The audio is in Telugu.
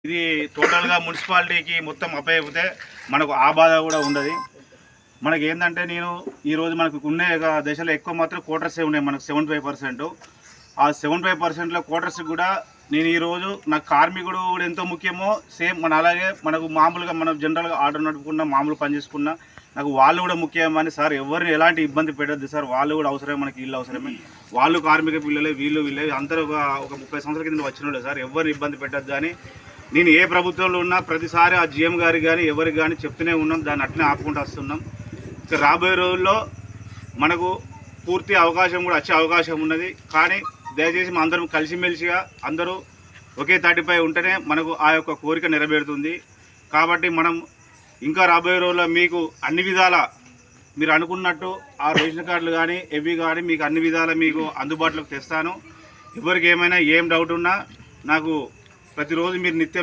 ఇది టోటల్గా మున్సిపాలిటీకి మొత్తం అప్పయిపోతే మనకు ఆ బాధ కూడా ఉండదు. మనకి ఏంటంటే నేను ఈరోజు మనకు ఉన్న దశలో ఎక్కువ మాత్రం క్వార్టర్సే ఉన్నాయి. మనకు 75%. ఆ 75%లో క్వార్టర్స్ కూడా నేను ఈరోజు నాకు కార్మికుడు కూడా ఎంతో ముఖ్యమో సేమ్ అలాగే మనకు మామూలుగా మనం జనరల్గా ఆర్డర్ నడుపుకున్న మామూలు పని చేసుకున్న నాకు వాళ్ళు కూడా ముఖ్యమని సార్ ఎవరిని ఎలాంటి ఇబ్బంది పెట్టద్దు సార్, వాళ్ళు కూడా అవసరమే, మనకి వీళ్ళు అవసరమే, వాళ్ళు కార్మిక పిల్లలే వీళ్ళు అందరూ ఒక 30 సంవత్సరాల కింద వచ్చిన సార్, ఎవరిని ఇబ్బంది పెట్టద్దు అని నేను ఏ ప్రభుత్వంలో ఉన్నా ప్రతిసారి ఆ జీఎం గారికి కానీ ఎవరికి కానీ చెప్తూనే ఉన్నాం. దాన్ని అట్లనే ఆపుకుంటూ వస్తున్నాం. ఇక రాబోయే రోజుల్లో మనకు పూర్తి అవకాశం కూడా వచ్చే అవకాశం ఉన్నది. కానీ దయచేసి మా అందరం కలిసిమెలిసిగా అందరూ ఒకే తాటిపై ఉంటేనే మనకు ఆ యొక్క కోరిక నెరవేరుతుంది. కాబట్టి మనం ఇంకా రాబోయే రోజుల్లో మీకు అన్ని విధాల మీరు అనుకున్నట్టు ఆ రేషన్ కార్డులు కానీ ఎవి కానీ మీకు అన్ని విధాల మీకు అందుబాటులోకి తెస్తాను. ఎవరికి ఏమైనా ఏం డౌట్ ఉన్నా నాకు ప్రతిరోజు మీరు నిత్యం